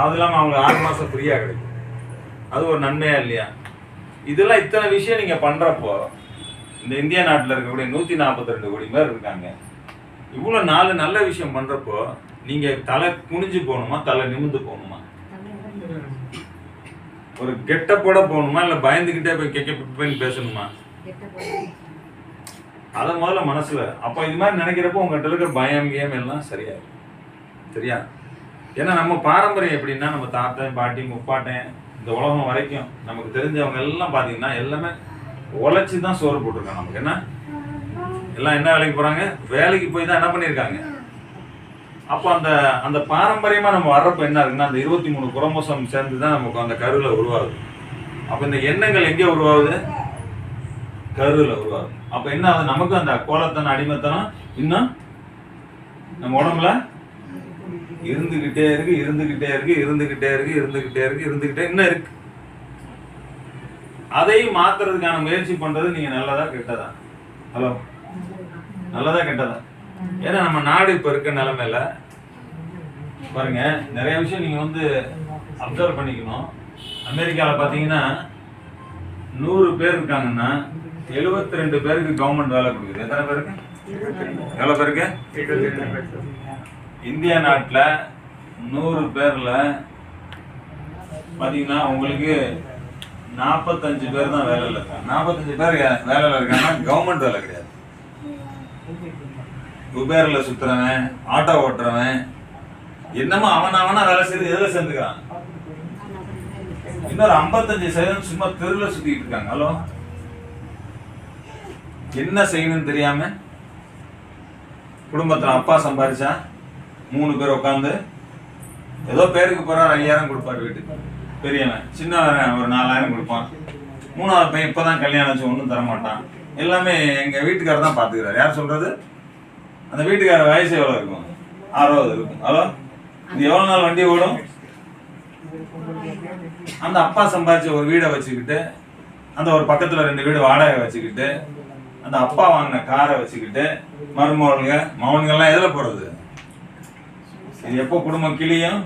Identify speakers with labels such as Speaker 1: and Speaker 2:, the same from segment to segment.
Speaker 1: அது இல்லாமல் அவங்களுக்கு 6 மாதம் ஃப்ரீயாக கிடைக்கும். அது ஒரு நன்மையா இல்லையா? இதெல்லாம் இத்தனை விஷயம் நீங்கள் பண்ணுறப்போ இந்த இந்தியா நாட்டில் இருக்கக்கூடிய 142 கோடி பேர் இருக்காங்க. இவ்வளோ 4 நல்ல விஷயம் பண்ணுறப்போ நீங்கள் தலை குனிஞ்சு போகணுமா, தலை நிமிந்து போகணுமா? ஒரு கெட்டப்போட போகணுமா, இல்லை பயந்துக்கிட்டே போய் கெக்கன்னு பேசணுமா? அதை முதல்ல மனசில் அப்போ இது மாதிரி நினைக்கிறப்போ உங்கள்கிட்ட இருக்கிற பயம் கேம் எல்லாம் சரியாகும். சரியா? ஏன்னா நம்ம பாரம்பரியம் எப்படின்னா, நம்ம தாத்தன் பாட்டி முப்பாட்டன் இந்த உலகம் வரைக்கும் நமக்கு தெரிஞ்சவங்க எல்லாம் பார்த்தீங்கன்னா எல்லாமே உழைச்சி தான் சோறு போட்டிருக்காங்க. நமக்கு என்ன எல்லாம் என்ன வேலைக்கு போகிறாங்க, வேலைக்கு போய் தான் என்ன பண்ணியிருக்காங்க. அப்போ அந்த அந்த பாரம்பரியமாக நம்ம வர்றப்போ என்ன இருக்குன்னா, அந்த 23 குரோமோசோம் சேர்ந்து தான் நமக்கு அந்த கருவில் உருவாகுது. அப்போ இந்த எண்ணங்கள் எங்கே உருவாகுது? கருவில் உருவாகுது. அப்போ என்ன ஆகுது? நமக்கு அந்த கோலத்தனம் அடிமைத்தனம் இன்னும் நம்ம உடம்புல இருந்துகிட்டே இருக்கு இன்னும் இருக்கு. அதையும் மாத்துறதுக்கான முயற்சி பண்றது நீங்க நல்லதா கெட்டதா? ஹலோ, நல்லதா கெட்டதா? ஏன்னா நம்ம நாடு இப்ப இருக்க நிலைமையில பாருங்க, நிறைய விஷயம் நீங்க வந்து அப்சர்வ் பண்ணிக்கணும். அமெரிக்கால பாத்தீங்கன்னா 100 பேர் இருக்காங்கன்னா 72 பேருக்கு கவர்மெண்ட் வேலை கொடுக்குது. எத்தனை பேருக்கு? எவ்வளவு பேருக்கு? இந்தியா நாட்டில் 100 பேர்ல பாத்தீங்கன்னா உங்களுக்கு 45 பேர் தான் வேலையில் இருக்காங்க. 45 பேர் வேலையில் இருக்காங்கன்னா கவர்மெண்ட் வேலை கிடையாது. உபேரில் சுத்துறவன், ஆட்டோ ஓட்டுறவன், என்னமோ அவனா வேலை செய்து எதில் சேர்ந்துக்கிறான். இன்னொரு 55% சும்மா தெருவில் சுத்திட்டு இருக்காங்க. ஹலோ, என்ன செய்யணும்னு தெரியாம குடும்பத்தில் அப்பா சம்பாதிச்சா 3 பேர் உட்காந்து ஏதோ பேருக்கு போறாரு 5000 கொடுப்பாரு வீட்டுக்கு. பெரியவன் சின்னவன் ஒரு 4000 கொடுப்பான். 3வது பையன் இப்பதான் கல்யாணம் ஆச்சு, ஒன்றும் தரமாட்டான். எல்லாமே எங்க வீட்டுக்காரர் தான் பாத்துக்கிறாரு. யார் சொல்றது? அந்த வீட்டுக்கார வயசு எவ்வளவு இருக்கும்? 60 இருக்கும். ஹலோ, இது எவ்வளவு நாள் வண்டி ஓடும்? அந்த அப்பா சம்பாதிச்ச ஒரு வீடை வச்சுக்கிட்டு, அந்த ஒரு பக்கத்துல 2 வீடு வாடகை வச்சுக்கிட்டு, அந்த அப்பா வாங்கின காரை வச்சுக்கிட்டு மகன்கள்லாம் எதில் போறது? இது எப்போ குடும்பம் கிளியும்?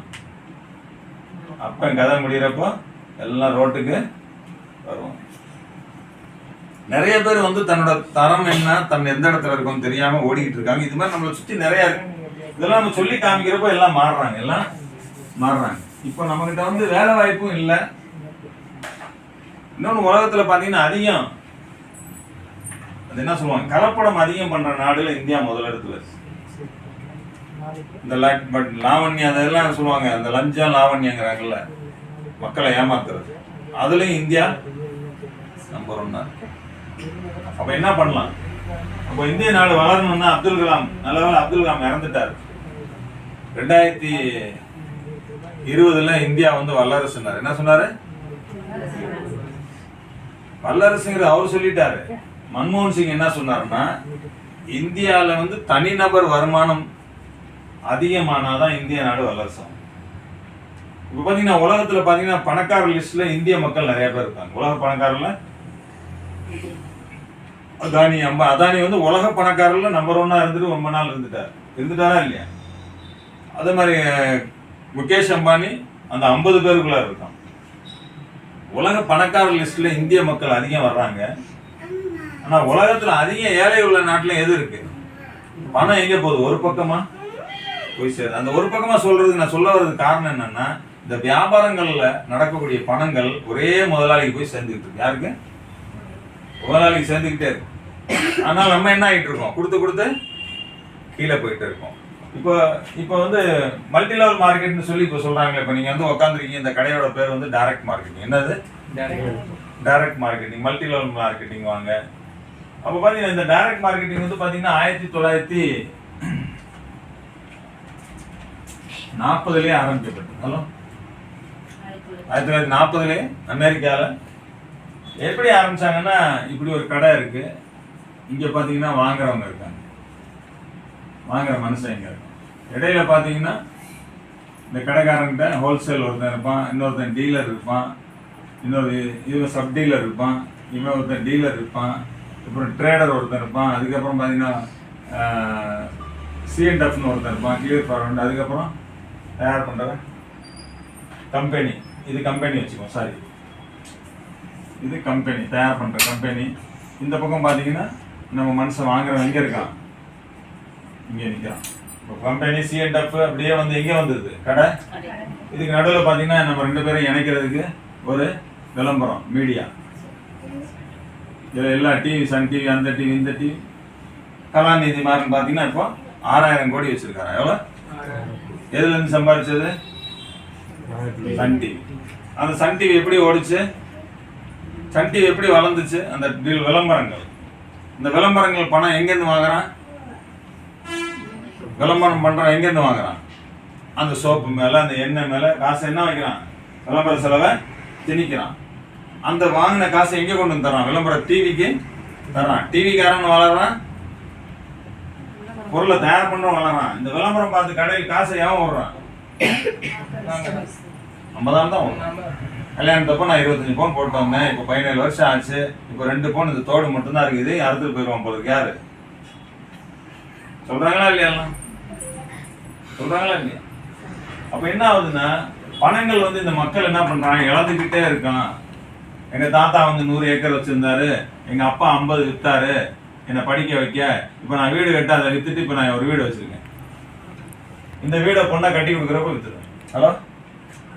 Speaker 1: அப்ப கதை முடிகிறப்போ எல்லாம் ரோட்டுக்கு வருவோம். நிறைய பேர் வந்து தன்னோட தரம் என்ன, தன் எந்த இடத்துல இருக்கும் தெரியாம ஓடிக்கிட்டு இருக்காங்க. இது மாதிரி நம்மளை சுற்றி நிறைய இருக்கு. இதெல்லாம் நம்ம சொல்லி காமிக்கிறப்போ எல்லாம் மாறுறாங்க. இப்போ நம்ம கிட்ட வந்து வேலை வாய்ப்பும் இல்லை. இன்னொன்று, உலகத்துல பாத்தீங்கன்னா அதிகம் அது என்ன சொல்லுவாங்க, கலப்படம் அதிகம் பண்ற நாடுல இந்தியா முதலிடத்துல. இந்த லாவண்யம் அதெல்லாம் சொல்லுவாங்க, அந்த லஞ்சம் லாவண்யங்கிறாங்கல்ல, மக்களை ஏமாத்துறது, அதுலயும் இந்தியா நம்பர் 1. அப்ப என்ன பண்ணலாம்? அப்ப இந்திய நாடு வளரணும்னா அப்துல் கலாம், நல்லவேளை அப்துல் கலாம் இறந்துட்டாரு. 2020 இந்தியா வந்து வல்லரசுனாரு. என்ன சொன்னாரு? வல்லரசுங்கிற அவர் சொல்லிட்டாரு. மன்மோகன் சிங் என்ன சொன்னாருன்னா, இந்தியால வந்து தனிநபர் வருமானம் அதிகமானாதான் இந்திய நாடு வல்லரசு. இப்ப பாத்தீங்கன்னா உலகத்துல பாத்தீங்கன்னா பணக்கார லிஸ்ட்ல இந்திய மக்கள் நிறைய பேர் இருக்காங்க. உலக பணக்காரர்ல அதானி வந்து உலக பணக்காரர்ல நம்பர் 1 இருந்துட்டு ரொம்ப நாள் இருந்துட்டாரா இல்லையா? அதே மாதிரி முகேஷ் அம்பானி அந்த 50 பேருக்குள்ள இருக்கான். உலக பணக்கார லிஸ்ட்ல இந்திய மக்கள் அதிகம் வர்றாங்க. ஆனா உலகத்துல அதிக ஏழை உள்ள நாட்டுல எது இருக்கு? பணம் எங்க போகுது? ஒரு பக்கமா போய் சேருது. அந்த ஒரு பக்கமா சொல்றதுக்கு நான் சொல்ல வர்றதுக்கு காரணம் என்னன்னா, இந்த வியாபாரங்கள்ல நடக்கக்கூடிய பணங்கள் ஒரே முதலாளிக்கு போய் சேர்ந்துக்கிட்டு இருக்கு. யாருக்கு? முதலாளிக்கு சேர்ந்துக்கிட்டே இருக்கு. ஆனால் நம்ம என்ன ஆகிட்டு இருக்கோம்? கொடுத்து கீழே போயிட்டு இருக்கோம். இப்போ வந்து மல்டி லெவல் மார்க்கெட்னு சொல்லி இப்போ சொல்றாங்க. இப்போ நீங்க வந்து உட்காந்துருக்கீங்க, இந்த கடையோட பேர் வந்து டைரக்ட் மார்க்கெட்டிங். என்னது? Direct marketing, multi level marketing வாங்க. அப்போ பார்த்தீங்கன்னா இந்த டைரக்ட் மார்க்கெட்டிங் வந்து பார்த்தீங்கன்னா 1940 ஆரம்பிக்கப்பட்டது. ஹலோ, 1940 அமெரிக்காவில் எப்படி ஆரம்பிச்சாங்கன்னா, இப்படி ஒரு கடை இருக்கு, இங்க பாத்தீங்கன்னா வாங்குறவங்க இருக்காங்க, வாங்குற மனுஷங்க இருக்காங்க. இடையில பாத்தீங்கன்னா இந்த கடைக்காரங்கிட்ட ஹோல்சேல் ஒருத்தன் இருப்பான், இன்னொருத்தன் டீலர் இருப்பான், இவன் சப் டீலர் இருப்பான், இவன் ஒருத்தன் டீலர் இருப்பான், அப்புறம் ட்ரேடர் ஒருத்தன் இருப்பான், அதுக்கப்புறம் பார்த்தீங்கன்னா சிஎன்எஃப்னு ஒருத்தன் இருப்பான், கிளியர் ஃபார்வர்டு, அதுக்கப்புறம் தயார் பண்ணுறவன் கம்பெனி, இது கம்பெனி வச்சுக்கோ, சாரி இது கம்பெனி, தயார் பண்ணுற கம்பெனி. இந்த பக்கம் பார்த்தீங்கன்னா நம்ம மனுஷன் வாங்குறவன் எங்கே இருக்கான், இங்கே நிற்கிறான். இப்போ கம்பெனி C&F அப்படியே வந்து எங்கே வந்தது, கடை. இதுக்கு நடுவில் பார்த்தீங்கன்னா நம்ம 2 பேரும் இணைக்கிறதுக்கு ஒரு விளம்பரம், மீடியா. இதில் எல்லா டிவி, சன் டிவி, அந்த டிவி, இந்த டிவி. கலாநிதி மாறன் பார்த்தீங்கன்னா இப்போ 6000 கோடி வச்சிருக்காரு. எவ்வளோ? எதுலேருந்து சம்பாதிச்சது? Sun TV. அந்த சன் டிவி எப்படி ஓடிச்சு, சன் டிவி எப்படி வளர்ந்துச்சு? அந்த விளம்பரங்கள். இந்த விளம்பரங்கள் பணம் எங்கேருந்து வாங்குறான், விளம்பரம் பண்ணுறான் எங்கேருந்து வாங்குறான்? அந்த சோப்பு மேலே, அந்த எண்ணெய் மேலே காசு என்ன வைக்கிறான், விளம்பர செலவை திணிக்கிறான். அந்த வாங்கின காசை எங்கே கொண்டு வந்து தரான், விளம்பர டிவிக்கு தரான். டிவிக்காரன் வளர்றான், பொருளை தயார் பண்ணுறோம் வளர்றான். இந்த விளம்பரம் பார்த்து கடையில் காசை ஏன் விடுறான்? 50,000 தான் விடுறான். கல்யாணத்தப்போ நான் 25 பவுன் போட்டு வந்தேன், இப்போ 17 வருஷம் ஆச்சு, இப்போ 2 பவுன் இந்த தோடு மட்டும்தான் இருக்குது, அறுத்துட்டு போயிடுவான் போல. யாரு சொல்றாங்களா இல்லையா? சொல்றாங்களா இல்லையா? அப்ப என்ன ஆகுதுன்னா, பணங்கள் வந்து இந்த மக்கள் என்ன பண்றாங்க, இழந்துக்கிட்டே இருக்கான். எங்க தாத்தா வந்து 100 ஏக்கர் வச்சிருந்தாரு, எங்க அப்பா 50 வித்தாரு என்னை படிக்க வைக்க, இப்ப நான் வீடு கட்ட அதை வித்துட்டு இப்ப நான் ஒரு வீடு வச்சிருக்கேன். இந்த வீடை பொண்ணா கட்டி கொடுக்குறப்ப வித்துருவேன். ஹலோ,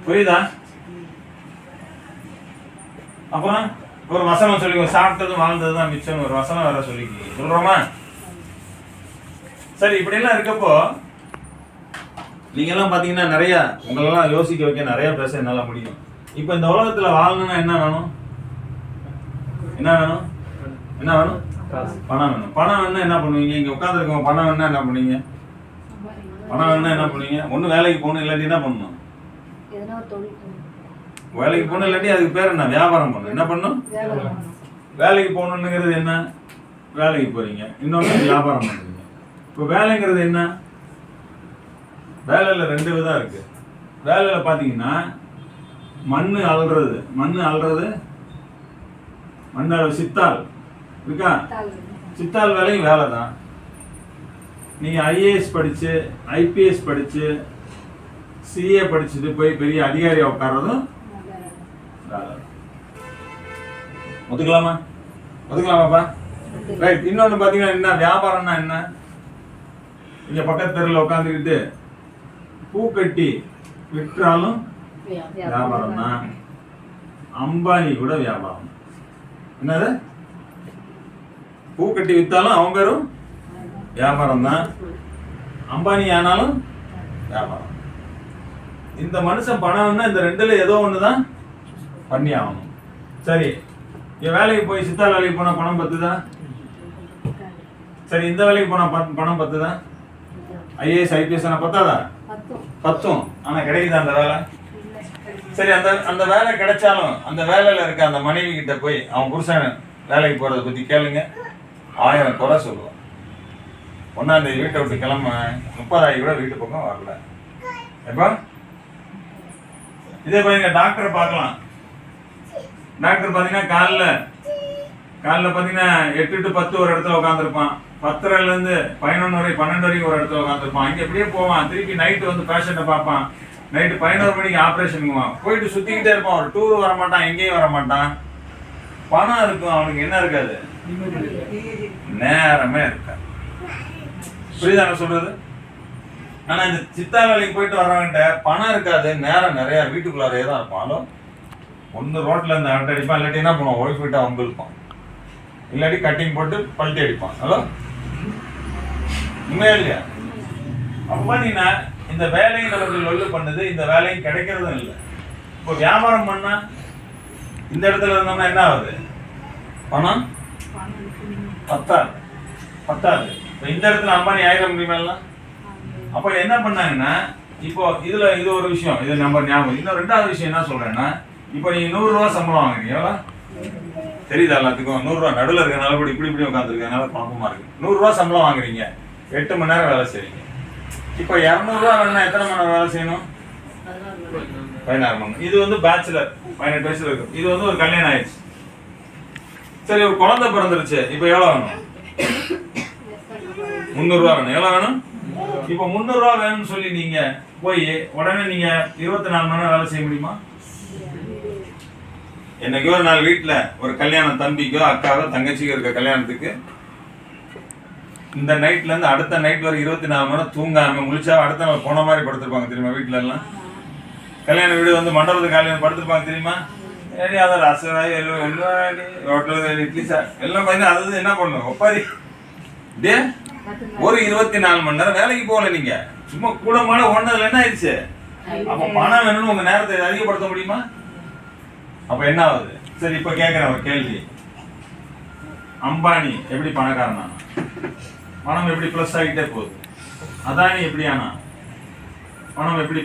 Speaker 1: புரியுதா? அப்புறம் ஒரு வசனம் சொல்லிக்கோ, சாப்பிட்டதும் வாழ்ந்ததுதான் மிச்சம், ஒரு வசனம் வேற சொல்லிக்க சொல்றோமா? சரி, இப்படி எல்லாம் இருக்கப்போ நீங்க எல்லாம் பாத்தீங்கன்னா நிறைய உங்களெல்லாம் யோசிக்க வைக்க, நிறைய பேச என்னால முடியும். இப்ப இந்த உலகத்துல வாழணும்னா என்ன வேணும், என்ன வேணும், என்ன வேணும்? பணம் வேணும். பணம் வேணும்னா என்ன பண்ணுவீங்க? இங்க உட்காந்துருக்கோம், பணம் வேணும்னா என்ன பண்ணுவீங்க? பணம் வேணும்னா என்ன பண்ணுவீங்க? ஒண்ணு வேலைக்கு போகணும், இல்லாட்டி என்ன பண்ணணும், வேலைக்கு போகணும், இல்லாட்டி அதுக்கு பேர் என்ன, வியாபாரம் பண்ணணும். என்ன பண்ணணும்? வேலைக்கு போகணுங்கிறது என்ன, வேலைக்கு போறீங்க. இன்னொன்னு வியாபாரம் பண்ணுறீங்க. இப்போ வேலைங்கிறது என்ன? வேலையில 2 விதம் இருக்கு. வேலையில பாத்தீங்கன்னா மண்ணு அள்ளுறது, மண்ணு சித்தாள் இருக்கா, சித்தாள் வேலையும் வேலை தான். நீங்க IAS படிச்சு, IPS படிச்சு, CA படிச்சுட்டு போய் பெரிய அதிகாரியா உட்கார்றதும் வேலை. ஒத்துக்கலாமாப்பா? ரைட். இன்னொன்னு பாத்தீங்கன்னா என்ன, வியாபாரம்னா என்ன? இங்க பக்கத்து தெருவில் உட்காந்துக்கிட்டு பூ கட்டி விற்றாலும் வியாபாரம் தான். அம்பானி கூட வியாபாரம். என்னது? பூ கட்டி வித்தாலும் அவன் பேரும் வியாபாரம் தான். அம்பானி ஆனாலும் வியாபாரம். இந்த மனுஷன் பணம்னா இந்த 2ல ஏதோ ஒண்ணுதான் பண்ணி ஆகணும். சரி, என் வேலைக்கு போய் சித்தாள் வேலைக்கு போனா பணம் பத்துதா? சரி, இந்த வேலைக்கு போனா பணம் பத்துதா? IAS IPS பத்தாதா? பத்தும். ஆனா கிடைக்குதா அந்த வேலை? சரி, அந்த வேலை கிடைச்சாலும் அந்த வேலையில இருக்க அந்த மனைவி கிட்ட போய் அவன் புருஷன் வேலைக்கு போறதை பத்தி கேளுங்க, 1000 குறை சொல்லுவான். 1ஆம் தேதி வீட்டை விட்டு கிளம்ப 30,000 கூட வீட்டு பக்கம் வரல. எப்ப இதே பாருங்க, டாக்டரை பார்க்கலாம். டாக்டர் பாத்தீங்கன்னா காலைல பாத்தீங்கன்னா 8 to 10 ஒரு இடத்துல உட்காந்துருப்பான். 10:30ல இருந்து 11 வரை 12 வரைக்கும் ஒரு இடத்துல உட்காந்துருப்பான். இங்க எப்படியே போவான். திருப்பி நைட்டு வந்து பேஷண்ட்டை பார்ப்பான். நைட்டு 11 மணிக்கு ஆப்ரேஷனுக்குவான். போயிட்டு சுத்திக்கிட்டே இருப்பான். ஒரு டூர் வர மாட்டான், எங்கேயும் வர மாட்டான். பணம் இருக்கும், அவனுக்கு என்ன இருக்காது, நேரமே இருக்காது. புரியுதா நான் சொல்றது? ஆனா இந்த சித்தா வேலைக்கு போயிட்டு வர்றவன்ட்ட பணம் இருக்காது, நேரம் நிறைய வீட்டுக்குள்ளாரே தான் இருப்பான். ஹலோ, ஒன்று ரோட்ல இருந்து அரட்டை அடிப்பான், இல்லாட்டி என்ன பண்ணுவான், ஒய்ஃப் விட்டு அவங்க இருப்பான், இல்லாட்டி கட்டிங் போட்டு பல்ட்டி அடிப்பான். ஹலோ, உண்மையா இல்லையா? அப்ப நீனா இந்த வேலையை நமக்கு லொல்லு பண்ணுது, இந்த வேலையும் கிடைக்கிறதும் இல்லை. இப்போ வியாபாரம் பண்ணா இந்த இடத்துல இருந்தோம்னா என்ன ஆகுது, பணம் பத்தாது. இப்போ இந்த இடத்துல அம்பானி ஆயிட முடியுமா? அப்போ என்ன பண்ணாங்கன்னா, இப்போ இது ஒரு விஷயம், இது நம்ம ஞாபகம். இன்னும் 2வது விஷயம் என்ன சொல்றேன்னா, இப்போ நீங்க 100 ரூபா சம்பளம் வாங்குறீங்க, எவ்வளோ தெரியுதா எல்லாத்துக்கும்? 100 ரூபா நடுவில் இருக்கனால கூட இப்படி உட்காந்துருக்கனால குழப்பமா இருக்கு. 100 ரூபா சம்பளம் வாங்குறீங்க, 8 மணி நேரம் வேலை செய்றீங்க. இப்போ 200 ரூபா வேணும்னா எத்தனை மணி நேரம் வேலை செய்யணும்? 16 மணி நேரம். இது வந்து பேச்சுலர், 18 வயசுல இருக்கும். இது வந்து ஒரு கல்யாணம் ஆயிடுச்சு. சரி, ஒரு குழந்தை பிறந்துருச்சு, இப்போ எவ்வளோ வேணும்? 300 ரூபா வேணும். எவ்வளோ வேணும்? இப்போ 300 ரூபா வேணும்னு சொல்லி நீங்க போய் உடனே நீங்க 24 மணி நேரம் வேலை செய்ய முடியுமா? என்னைக்கோ ஒரு நாள் வீட்டுல ஒரு கல்யாணம், தம்பிக்கோ அக்காவோ தங்கச்சிக்கோ இருக்க கல்யாணத்துக்கு இந்த நைட்ல இருந்து அடுத்த நைட் வரை 24 மணி நேரம் தூங்காம முழிச்சா அடுத்த நாள் போன மாதிரி படுத்திருப்பாங்க தெரியுமா? வீட்டுல எல்லாம் கல்யாண வீடு வந்து மண்டபத்துக்கு காலையில் படுத்திருப்பாங்க தெரியுமா? ஏடி அதை ரசவாய் ஹோட்டல் இட்லி சார் எல்லாம் பார்த்தீங்கன்னா அது என்ன பண்ணும் ஒப்பாரி டே ஒரு 24 மணி நேரம் வேலைக்கு போகல நீங்க, சும்மா கூட மாட ஓடுனதுல என்ன ஆயிடுச்சு? அப்ப பணம் வேணும்னு உங்க நேரத்தை அதிகப்படுத்த முடியுமா? அப்ப என்ன ஆகுது? சரி, இப்ப கேட்கிறேன் ஒரு கேள்வி. அம்பானி எப்படி பணக்காரனா? பணம் எப்படி பிளஸ் ஆகிட்டே போகுது. அதானி எப்படி ஆனா? பணம் எப்படி